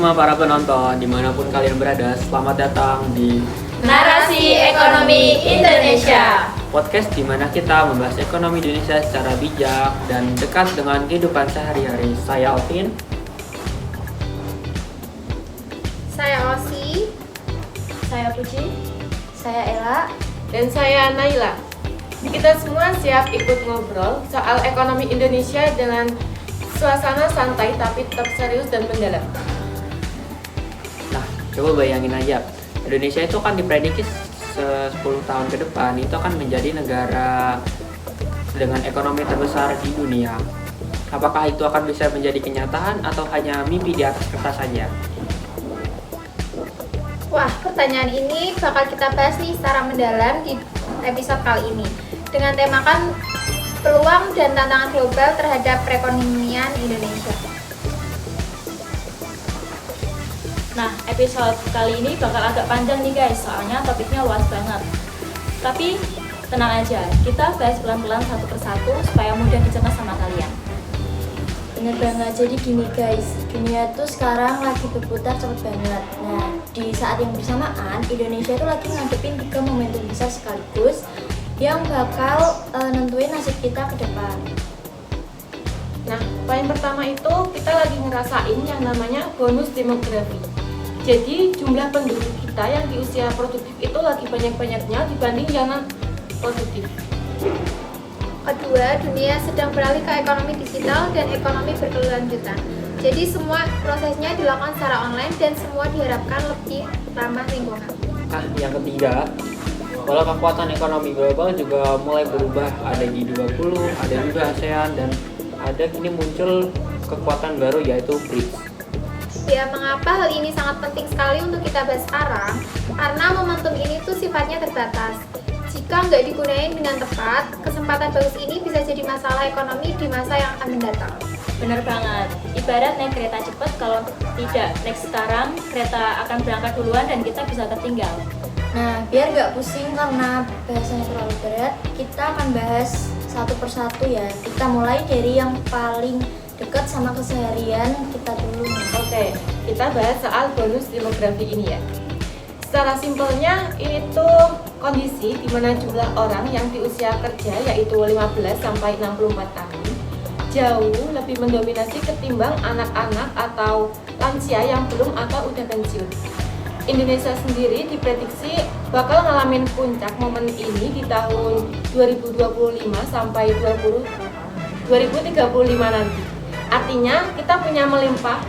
semua para penonton, dimanapun kalian berada, selamat datang di Narasi Ekonomi Indonesia. podcast di mana kita membahas ekonomi Indonesia secara bijak dan dekat dengan kehidupan sehari-hari. Saya Alvin. Saya Osi. Saya Puji, saya Ella, Dan saya Naila. Kita semua siap ikut ngobrol soal ekonomi Indonesia dengan suasana santai tapi tetap serius dan mendalam. Nah, coba bayangin aja, Indonesia itu kan diprediksi 10 tahun ke depan itu akan menjadi negara dengan ekonomi terbesar di dunia. Apakah itu akan bisa menjadi kenyataan atau hanya mimpi di atas kertas saja? Wah, pertanyaan ini bakal kita bahas nih secara mendalam di episode kali ini dengan temakan peluang dan tantangan global terhadap perekonomian Indonesia. Nah, episode kali ini bakal agak panjang nih guys, soalnya topiknya luas banget. Tapi tenang aja, kita bahas pelan-pelan satu persatu supaya mudah dicerna sama kalian. Bener banget, jadi gini guys, dunia tuh sekarang lagi berputar cepet banget. Nah, di saat yang bersamaan, Indonesia tuh lagi ngadepin 3 momentum besar sekaligus yang bakal nentuin nasib kita ke depan. Nah, poin pertama itu kita lagi ngerasain yang namanya bonus demografi. Jadi jumlah penduduk kita yang di usia produktif itu lagi banyak-banyaknya dibanding yang non produktif. Kedua, dunia sedang beralih ke ekonomi digital dan ekonomi berkelanjutan. Jadi semua prosesnya dilakukan secara online dan semua diharapkan lebih ramah lingkungan. Yang ketiga, pola kekuatan ekonomi global juga mulai berubah. Ada G20, ada juga ASEAN, dan ada kini muncul kekuatan baru yaitu BRICS. Ya, mengapa hal ini sangat penting sekali untuk kita bahas sekarang? Karena momentum ini tuh sifatnya terbatas. Jika nggak digunakan dengan tepat, kesempatan bagus ini bisa jadi masalah ekonomi di masa yang akan mendatang. Bener banget, ibarat naik kereta cepat, kalau tidak naik sekarang, kereta akan berangkat duluan dan kita bisa tertinggal. Nah, biar nggak pusing karena bahasanya terlalu berat, kita akan bahas satu persatu ya. Kita mulai dari yang paling dekat sama keseharian kita dulu nih. Oke, kita bahas soal bonus demografi ini ya. Secara simpelnya, ini tuh kondisi di mana jumlah orang yang di usia kerja yaitu 15 sampai 64 tahun jauh lebih mendominasi ketimbang anak-anak atau lansia yang belum atau udah pensiun. Indonesia sendiri diprediksi bakal ngalamin puncak momen ini di tahun 2025 sampai 2035 nanti. Artinya kita punya melimpah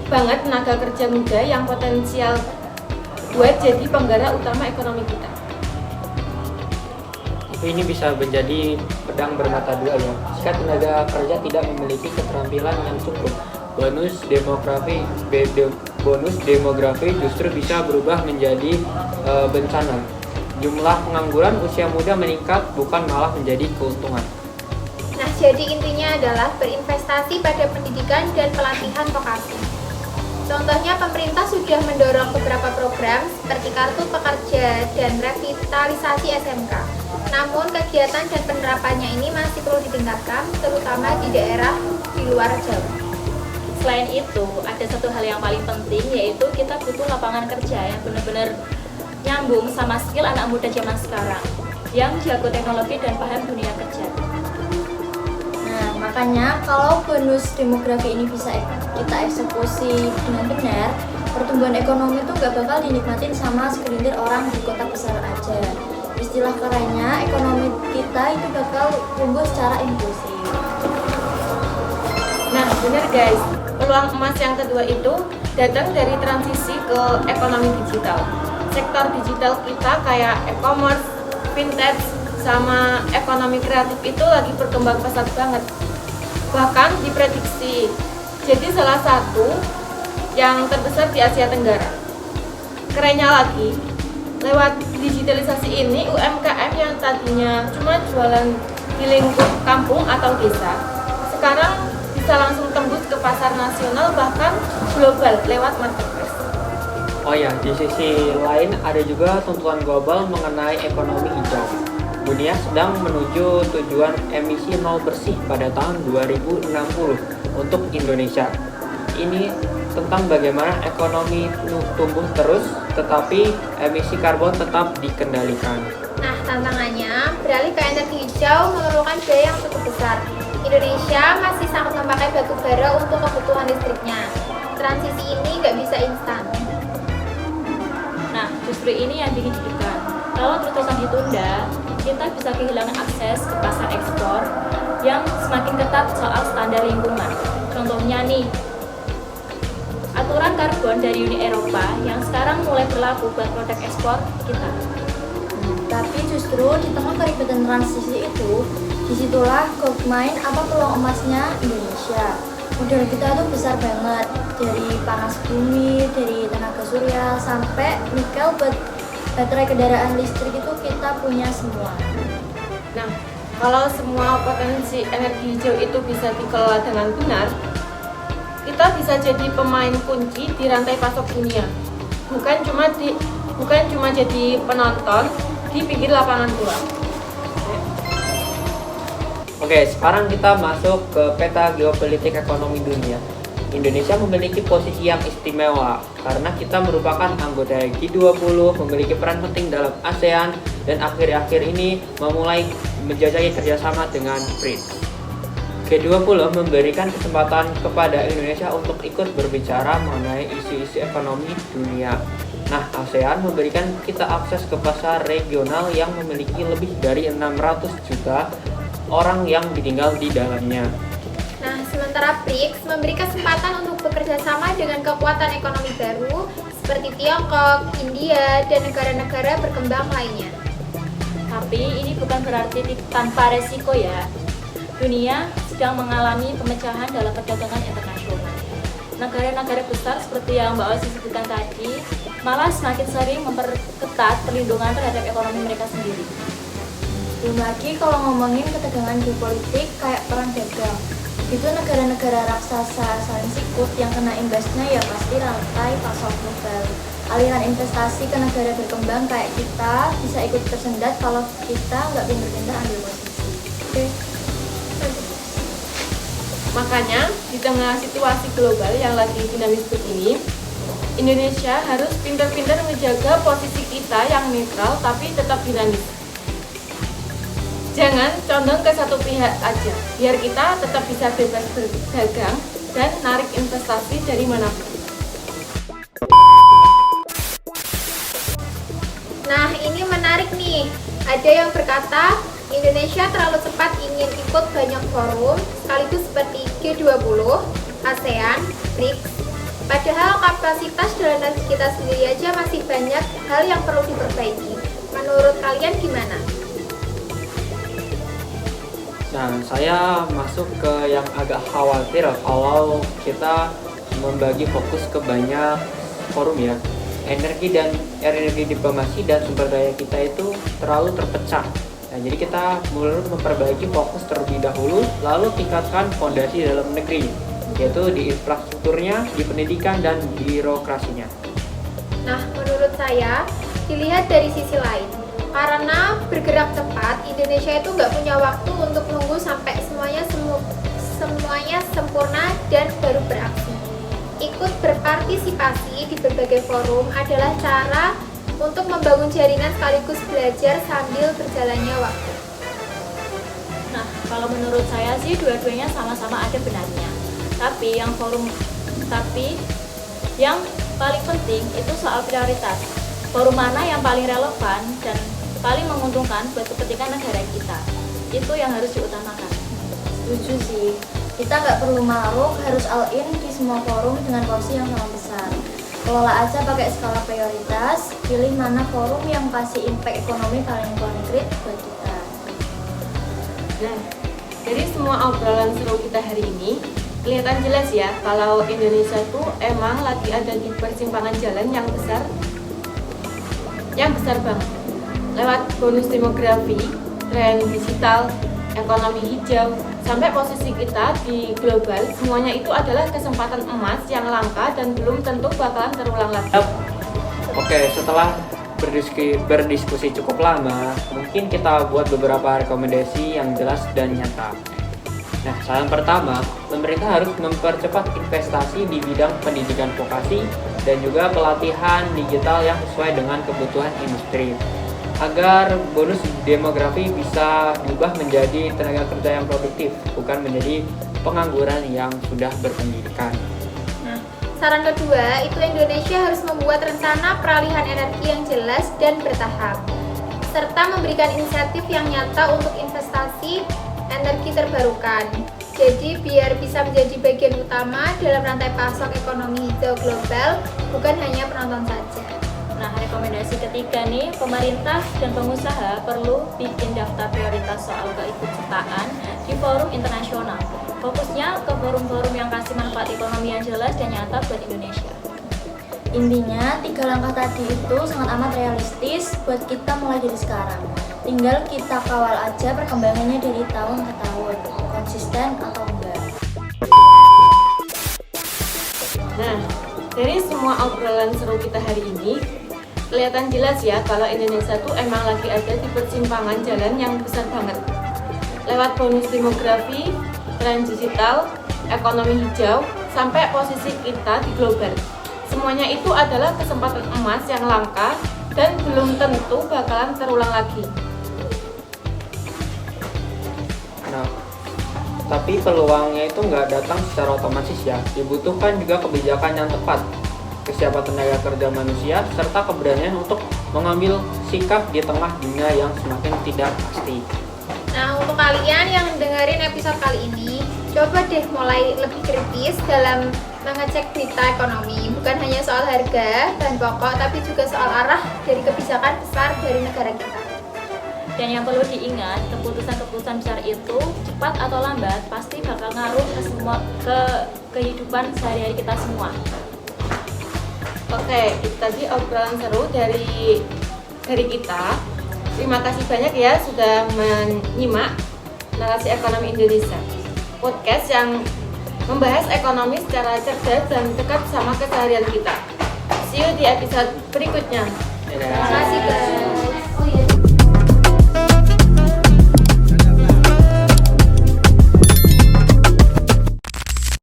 banget tenaga kerja muda yang potensial buat jadi penggerak utama ekonomi kita. Tapi ini bisa menjadi pedang bermata dua ya. Jika tenaga kerja tidak memiliki keterampilan yang cukup, bonus demografi justru bisa berubah menjadi bencana. Jumlah pengangguran usia muda meningkat, bukan malah menjadi keuntungan. Nah, jadi intinya adalah berinvestasi pada pendidikan dan pelatihan vokasi. Contohnya, pemerintah sudah mendorong beberapa program seperti Kartu Pekerja dan revitalisasi SMK. Namun, kegiatan dan penerapannya ini masih perlu ditingkatkan, terutama di daerah di luar Jawa. Selain itu, ada satu hal yang paling penting, yaitu kita butuh lapangan kerja yang benar-benar nyambung sama skill anak muda zaman sekarang, yang jago teknologi dan paham dunia kerja. Nah, makanya kalau bonus demografi ini bisa kita eksekusi dengan benar, pertumbuhan ekonomi itu nggak bakal dinikmatin sama segelintir orang di kota besar aja. Istilah kerennya, ekonomi kita itu bakal tumbuh secara inklusif. Nah, bener guys, peluang emas yang kedua itu datang dari transisi ke ekonomi digital. Sektor digital kita kayak e-commerce, fintech, sama ekonomi kreatif itu lagi berkembang pesat banget. Bahkan diprediksi jadi salah satu yang terbesar di Asia Tenggara. Kerennya lagi, lewat digitalisasi ini UMKM yang tadinya cuma jualan di lingkup kampung atau desa, sekarang bisa langsung tembus ke pasar nasional bahkan global lewat marketplace. Oh ya, di sisi lain ada juga tuntutan global mengenai ekonomi hijau. Dunia sedang menuju tujuan emisi nol bersih pada tahun 2060 untuk Indonesia. Ini tentang bagaimana ekonomi tumbuh terus, tetapi emisi karbon tetap dikendalikan. Nah, tantangannya beralih ke energi hijau memerlukan biaya yang cukup besar. Indonesia masih sangat memakai batu bara untuk kebutuhan listriknya. Transisi ini nggak bisa instan. Nah, justru ini yang bikin deg-degan. Kalau terus-terusan ditunda, kita bisa kehilangan akses ke pasar ekspor yang semakin ketat soal standar lingkungan. Contohnya nih, aturan karbon dari Uni Eropa yang sekarang mulai berlaku buat produk ekspor kita. Tapi justru di tengah keributan transisi itu, disitulah gold mine apa peluang emasnya Indonesia. Modal kita tuh besar banget, dari panas bumi, dari tenaga surya, sampai nikel buat baterai kendaraan listrik itu kita punya semua. Nah, kalau semua potensi energi hijau itu bisa dikelola dengan benar, kita bisa jadi pemain kunci di rantai pasok dunia. Bukan cuma jadi penonton di pinggir lapangan bola. Oke, sekarang kita masuk ke peta geopolitik ekonomi dunia. Indonesia memiliki posisi yang istimewa karena kita merupakan anggota G20, memiliki peran penting dalam ASEAN, dan akhir-akhir ini memulai menjajahi kerjasama dengan BRICS. G20 memberikan kesempatan kepada Indonesia untuk ikut berbicara mengenai isu-isu ekonomi dunia. Nah, ASEAN memberikan kita akses ke pasar regional yang memiliki lebih dari 600 juta orang yang tinggal di dalamnya. Nah, sementara BRICS memberi kesempatan untuk bekerja sama dengan kekuatan ekonomi baru seperti Tiongkok, India, dan negara-negara berkembang lainnya. Tapi ini bukan berarti tanpa resiko ya. Dunia sedang mengalami pemecahan dalam perdagangan internasional. Negara-negara besar seperti yang Mbak Osi sebutkan tadi malah semakin sering memperketat perlindungan terhadap ekonomi mereka sendiri. Belum lagi kalau ngomongin ketegangan geopolitik kayak perang dagang, itu negara-negara raksasa saling sikut yang kena imbasnya ya pasti rantai pasok global. Aliran investasi ke negara berkembang kayak kita bisa ikut tersendat kalau kita nggak pintar-pintar ambil posisi. Oke. Makanya, di tengah situasi global yang lagi dinamis begini, Indonesia harus pintar-pintar menjaga posisi kita yang netral tapi tetap dinamis. Jangan condong ke satu pihak aja, biar kita tetap bisa bebas berdagang dan narik investasi dari manapun. Nah, ini menarik nih. Ada yang berkata, Indonesia terlalu cepat ingin ikut banyak forum, sekaligus seperti G20, ASEAN, BRICS. Padahal kapasitas dalam negeri kita sendiri aja masih banyak hal yang perlu diperbaiki. Menurut kalian gimana? Nah, saya masuk ke yang agak khawatir kalau kita membagi fokus ke banyak forum ya. Energi diplomasi dan sumber daya kita itu terlalu terpecah. Nah, jadi kita mulai memperbaiki fokus terlebih dahulu, lalu tingkatkan fondasi dalam negeri, yaitu di infrastrukturnya, di pendidikan, dan birokrasinya. Nah, menurut saya, dilihat dari sisi lain. Karena bergerak cepat, Indonesia itu nggak punya waktu untuk nunggu sampai semuanya sempurna dan baru beraksi. Ikut berpartisipasi di berbagai forum adalah cara untuk membangun jaringan sekaligus belajar sambil berjalannya waktu. Nah, kalau menurut saya sih dua-duanya sama-sama ada benarnya. Tapi yang paling penting itu soal prioritas. Forum mana yang paling relevan dan paling menguntungkan buat kepentingan negara kita. Itu yang harus diutamakan. Setuju sih, kita nggak perlu maruk harus all in di semua forum dengan porsi yang sama besar. Kelola aja pakai skala prioritas, pilih mana forum yang kasih impact ekonomi paling konkret buat kita. Nah, dari semua obrolan seru kita hari ini, kelihatan jelas ya kalau Indonesia itu emang lagi ada di persimpangan jalan yang besar banget. Lewat bonus demografi, tren digital, ekonomi hijau, sampai posisi kita di global, semuanya itu adalah kesempatan emas yang langka dan belum tentu bakalan terulang lagi. Oke, setelah berdiskusi cukup lama, mungkin kita buat beberapa rekomendasi yang jelas dan nyata. Nah, saran pertama, pemerintah harus mempercepat investasi di bidang pendidikan vokasi dan juga pelatihan digital yang sesuai dengan kebutuhan industri, agar bonus demografi bisa berubah menjadi tenaga kerja yang produktif, bukan menjadi pengangguran yang sudah berpendidikan. Saran kedua, itu Indonesia harus membuat rencana peralihan energi yang jelas dan bertahap, serta memberikan insentif yang nyata untuk investasi energi terbarukan. Jadi biar bisa menjadi bagian utama dalam rantai pasok ekonomi hijau global, bukan hanya penonton saja. Nah, rekomendasi ketiga nih, pemerintah dan pengusaha perlu bikin daftar prioritas soal keikutsertaan di forum internasional. Fokusnya ke forum-forum yang kasih manfaat ekonomi yang jelas dan nyata buat Indonesia. Intinya, 3 langkah tadi itu sangat amat realistis buat kita mulai dari sekarang. Tinggal kita kawal aja perkembangannya dari tahun ke tahun, konsisten atau enggak. Nah, dari semua obrolan seru kita hari ini, kelihatan jelas ya kalau Indonesia tuh emang lagi ada di persimpangan jalan yang besar banget. Lewat bonus demografi, tren digital, ekonomi hijau, sampai posisi kita di global. Semuanya itu adalah kesempatan emas yang langka dan belum tentu bakalan terulang lagi. Nah, tapi peluangnya itu nggak datang secara otomatis ya. Dibutuhkan juga kebijakan yang tepat, kesiapan tenaga kerja manusia, serta keberanian untuk mengambil sikap di tengah dunia yang semakin tidak pasti. Nah, untuk kalian yang dengerin episode kali ini, coba deh mulai lebih kritis dalam mengecek berita ekonomi. Bukan hanya soal harga, bahan pokok, tapi juga soal arah dari kebijakan besar dari negara kita. Dan yang perlu diingat, keputusan-keputusan besar itu cepat atau lambat pasti bakal ngaruh ke kehidupan sehari-hari kita semua. Oke, itu tadi obrolan seru dari kita. Terima kasih banyak ya sudah menyimak Narasi Ekonomi Indonesia, podcast yang membahas ekonomi secara cerdas dan dekat sama keseharian kita. See you di episode berikutnya. Terima kasih guys.